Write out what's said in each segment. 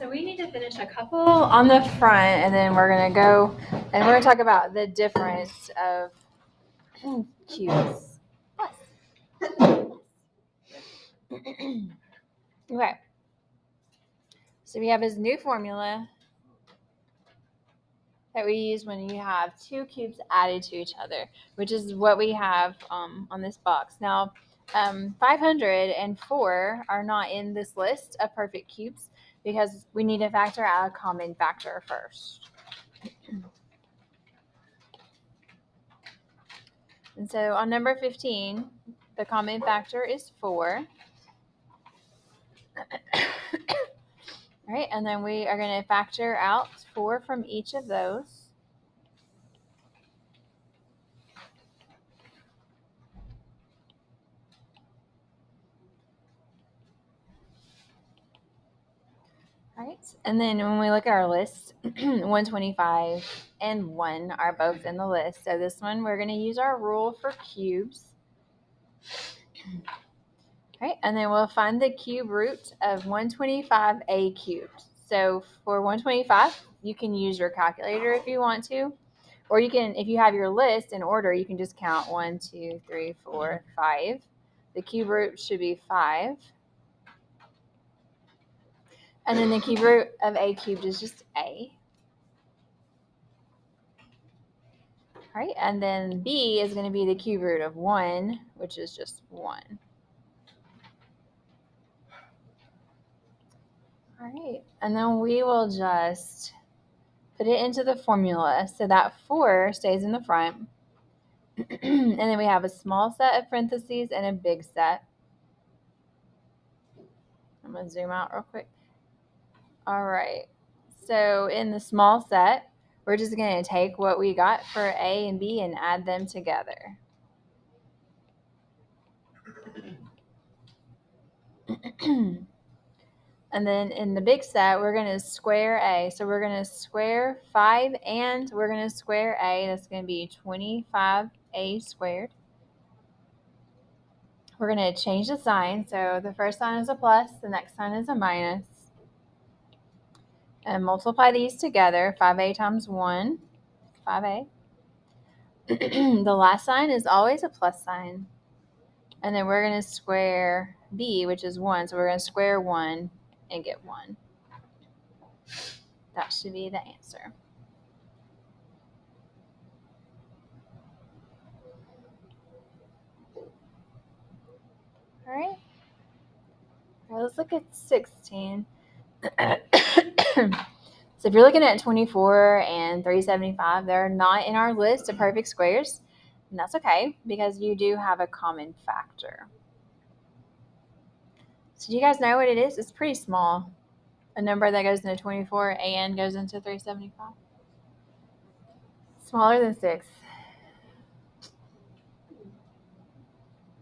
So we need to finish a couple on the front, and then we're going to go and we're going to talk about the difference of cubes. Okay. So we have this new formula that we use when you have two cubes added to each other, which is what we have on this box. Now, 504 are not in this list of perfect cubes because we need to factor out a common factor first. And so on number 15, the common factor is 4. All right, and then we are going to factor out 4 from each of those. All right, and then when we look at our list, 125 and 1 are both in the list. So this one, we're going to use our rule for cubes. All right, and then we'll find the cube root of 125a cubed. So for 125, you can use your calculator if you want to, or you can, if you have your list in order, you can just count 1, 2, 3, 4, 5. The cube root should be 5. And then the cube root of a cubed is just a. All right, and then b is going to be the cube root of 1, which is just 1. All right, and then we will just put it into the formula so that 4 stays in the front. And then we have a small set of parentheses and a big set. I'm going to zoom out real quick. All right, so in the small set, we're just going to take what we got for a and b and add them together. And then in the big set, we're going to square a. So we're going to square 5 and we're going to square a. That's going to be 25a squared. We're going to change the sign. So the first sign is a plus, the next sign is a minus. And multiply these together. 5a times 1, 5a. The last sign is always a plus sign. And then we're going to square b, which is 1. So we're going to square 1 and get 1. That should be the answer. All right. All right, let's look at 16. So if you're looking at 24 and 375, they're not in our list of perfect squares. And that's okay because you do have a common factor. So do you guys know what it is? It's pretty small. A number that goes into 24 and goes into 375. Smaller than 6.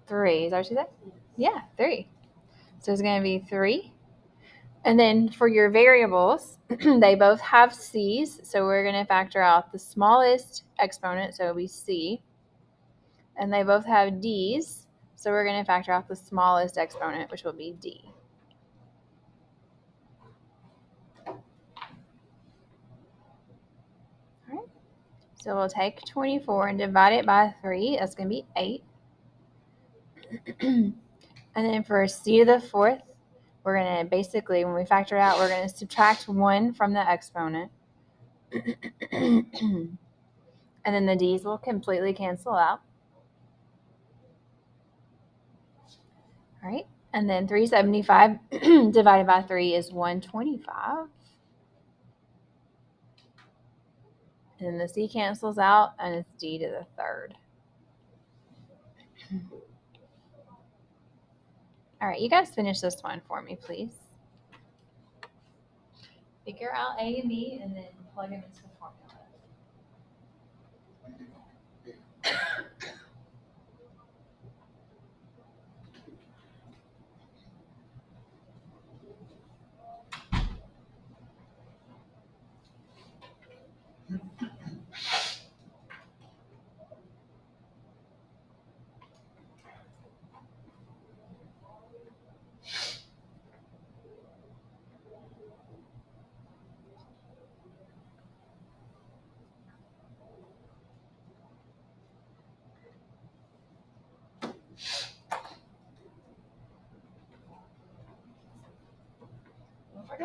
3. Is that what you said? Yeah, 3. So it's going to be 3. And then for your variables, they both have c's. So we're going to factor out the smallest exponent. So it'll be c. And they both have d's. So we're going to factor out the smallest exponent, which will be d. All right. So we'll take 24 and divide it by 3. That's going to be 8. And then for c to the 4th, we're going to basically, when we factor it out, we're going to subtract 1 from the exponent. And then the d's will completely cancel out. All right. And then 375 divided by 3 is 125. And then the c cancels out, and it's d to the 3rd. All right, you guys finish this one for me, please. Figure out a and b, and then plug them into the formula.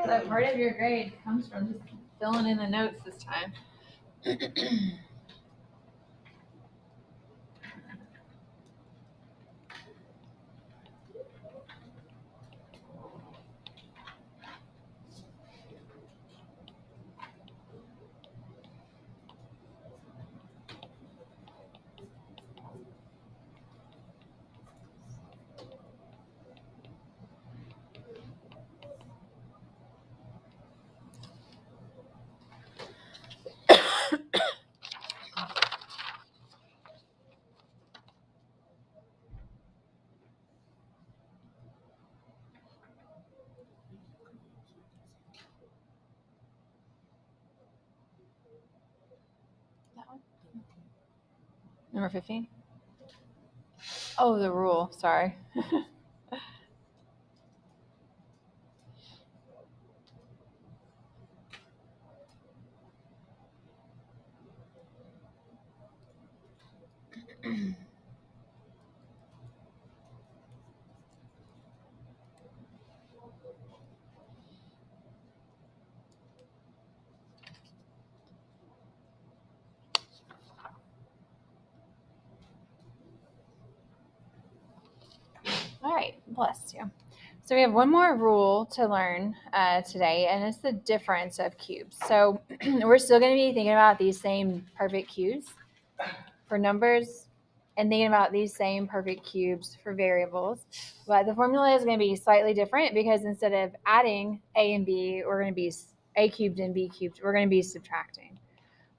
So part of your grade comes from just filling in the notes this time. That one? Number 15? Oh, the rule. Sorry. All right, bless you. So we have one more rule to learn today, and it's the difference of cubes. So we're still going to be thinking about these same perfect cubes for numbers and thinking about these same perfect cubes for variables. But the formula is going to be slightly different because instead of adding a and b, we're going to be a cubed and b cubed. We're going to be subtracting.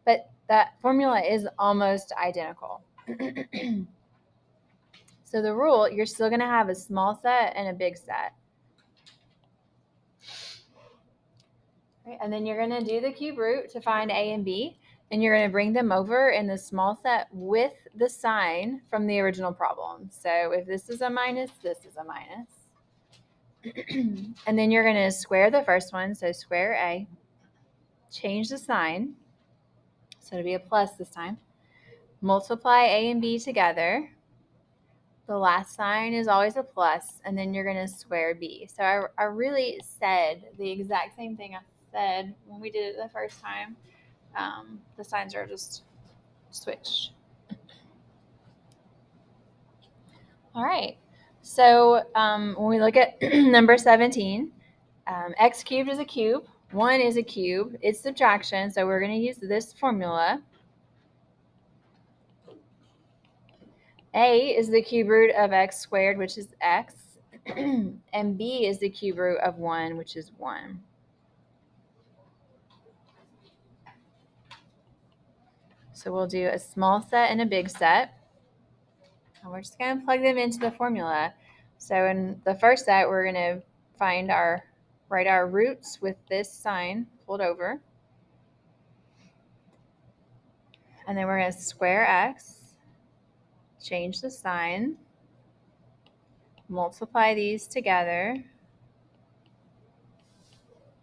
But that formula is almost identical. So the rule, you're still going to have a small set and a big set. Right? And then you're going to do the cube root to find a and b, and you're going to bring them over in the small set with the sign from the original problem. So if this is a minus, this is a minus. And then you're going to square the first one, so square a, change the sign, so it'll be a plus this time. Multiply a and b together. The last sign is always a plus, and then you're going to square b. So I really said the exact same thing I said when we did it the first time. The signs are just switched. All right. So when we look at number 17, x cubed is a cube. 1 is a cube. It's subtraction, so we're going to use this formula. A is the cube root of x squared, which is x. And b is the cube root of 1, which is 1. So we'll do a small set and a big set. And we're just going to plug them into the formula. So in the first set, we're going to write our roots with this sign pulled over. And then we're going to square x, change the sign, multiply these together.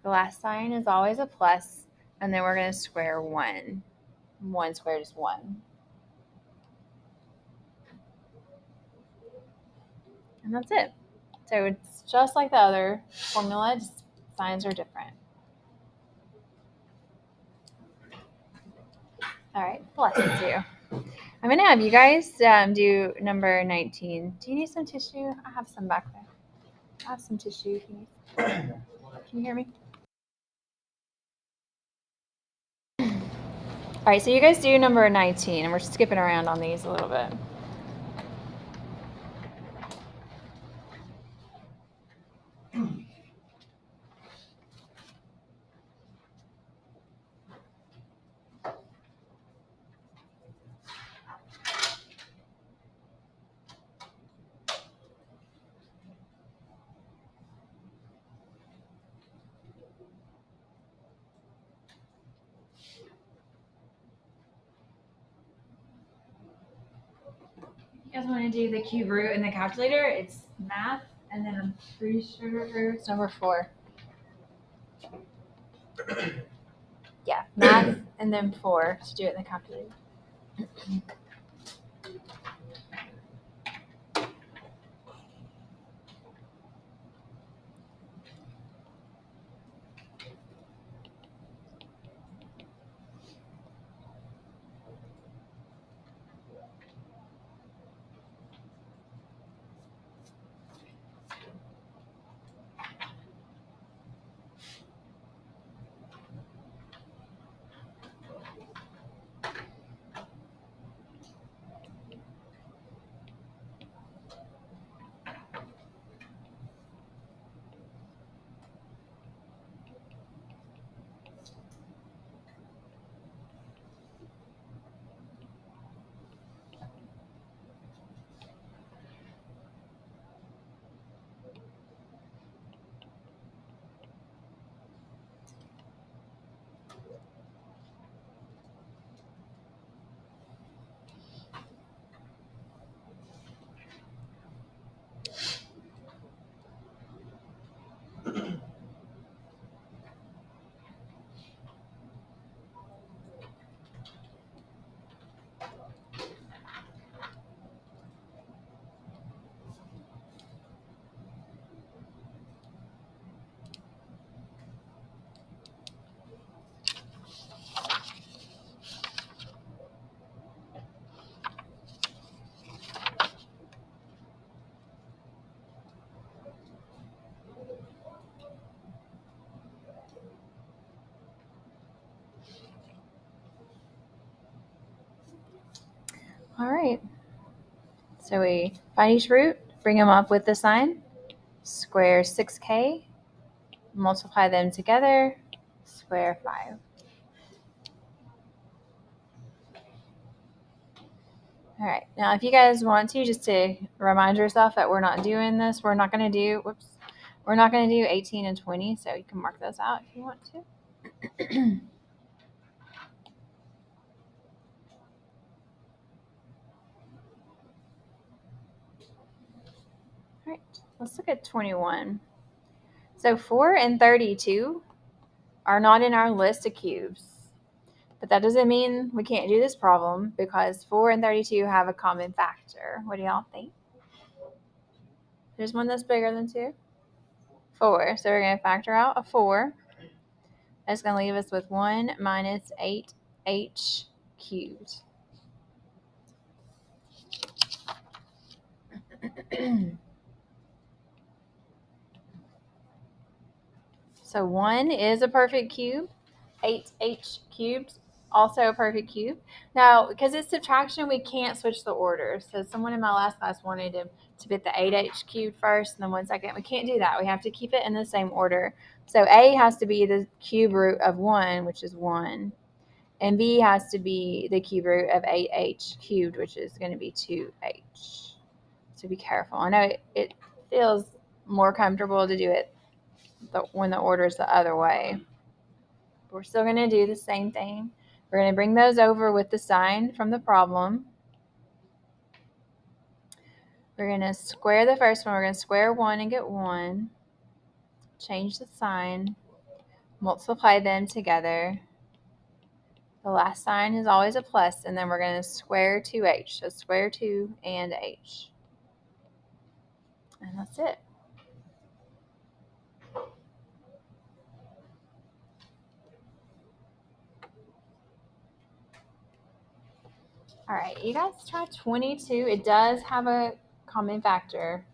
The last sign is always a plus, and then we're going to square 1. 1 squared is 1. And that's it. So it's just like the other formula, just signs are different. All right, bless you. I'm going to have you guys do number 19. Do you need some tissue? I have some back there. I have some tissue if you need. Can you hear me? All right, so you guys do number 19, and we're skipping around on these a little bit. You guys want to do the cube root in the calculator? It's math, and then I'm pretty sure it's number 4. Yeah, math, and then 4 to do it in the calculator. All right. So we find each root, bring them up with the sign, square 6k, multiply them together, square 5. All right. Now, if you guys want to, just to remind yourself that we're not doing this, we're not going to do, we're not going to do 18 and 20, so you can mark those out if you want to. All right, let's look at 21. So 4 and 32 are not in our list of cubes, but that doesn't mean we can't do this problem because 4 and 32 have a common factor. What do y'all think? There's one that's bigger than 2. 4. So we're going to factor out a 4. That's going to leave us with 1 minus 8h cubed. So 1 is a perfect cube. 8h cubed, also a perfect cube. Now, because it's subtraction, we can't switch the order. So someone in my last class wanted to put the 8h cubed first and then 1 second. We can't do that. We have to keep it in the same order. So A has to be the cube root of 1, which is 1. And B has to be the cube root of 8h cubed, which is going to be 2h. So be careful. I know it feels more comfortable to do it when the order is the other way. We're still going to do the same thing. We're going to bring those over with the sign from the problem. We're going to square the first one. We're going to square 1 and get 1. Change the sign. Multiply them together. The last sign is always a plus, and then we're going to square 2h. So square 2 and h. And that's it. All right, you guys try 22. It does have a common factor.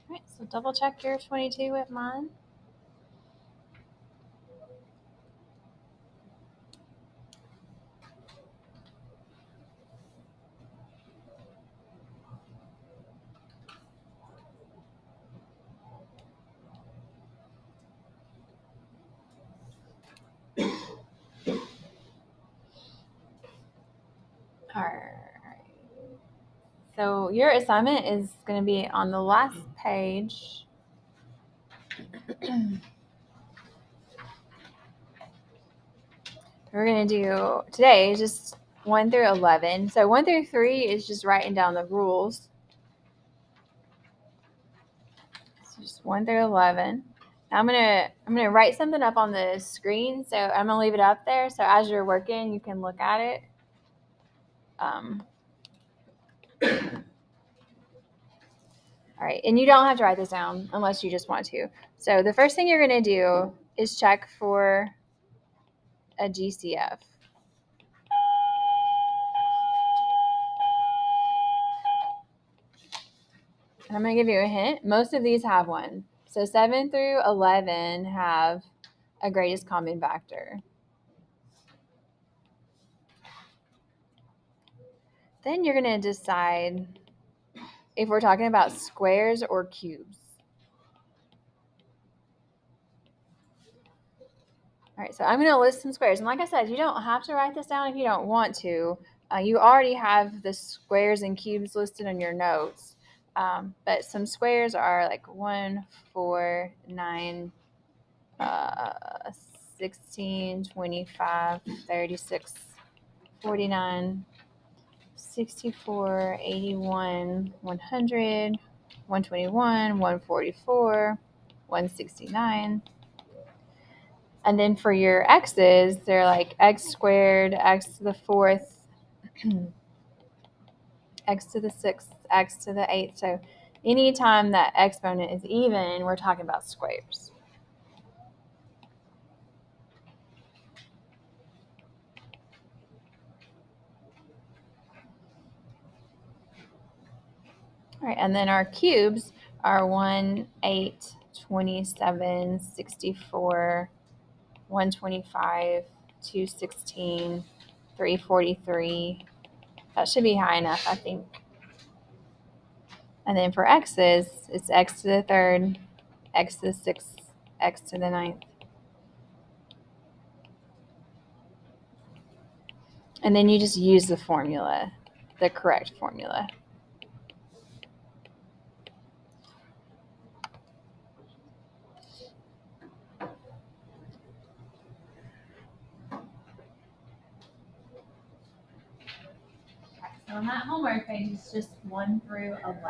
All right, so double check your 22 with mine. All right. So your assignment is going to be on the last page. We're going to do today just 1 through 11. So 1 through 3 is just writing down the rules. So just 1 through 11. Now I'm gonna write something up on the screen, so I'm gonna leave it up there. So as you're working, you can look at it. All right, and you don't have to write this down unless you just want to. So the first thing you're gonna do is check for a GCF. I'm going to give you a hint. Most of these have one. So 7 through 11 have a greatest common factor. Then you're going to decide if we're talking about squares or cubes. All right, so I'm going to list some squares. And like I said, you don't have to write this down if you don't want to. You already have the squares and cubes listed in your notes. But some squares are like 1, 4, 9, 16, 25, 36, 49, 64, 81, 100, 121, 144, 169. And then for your x's, they're like x squared, x to the fourth, x to the sixth, x to the eighth. So anytime that exponent is even, we're talking about squares. All right, and then our cubes are 1, 8, 27, 64, 125, 216, 343. That should be high enough, I think. And then for x's, it's x to the third, x to the sixth, x to the ninth. And then you just use the formula, the correct formula. So on that homework page, it's just 1 through 11.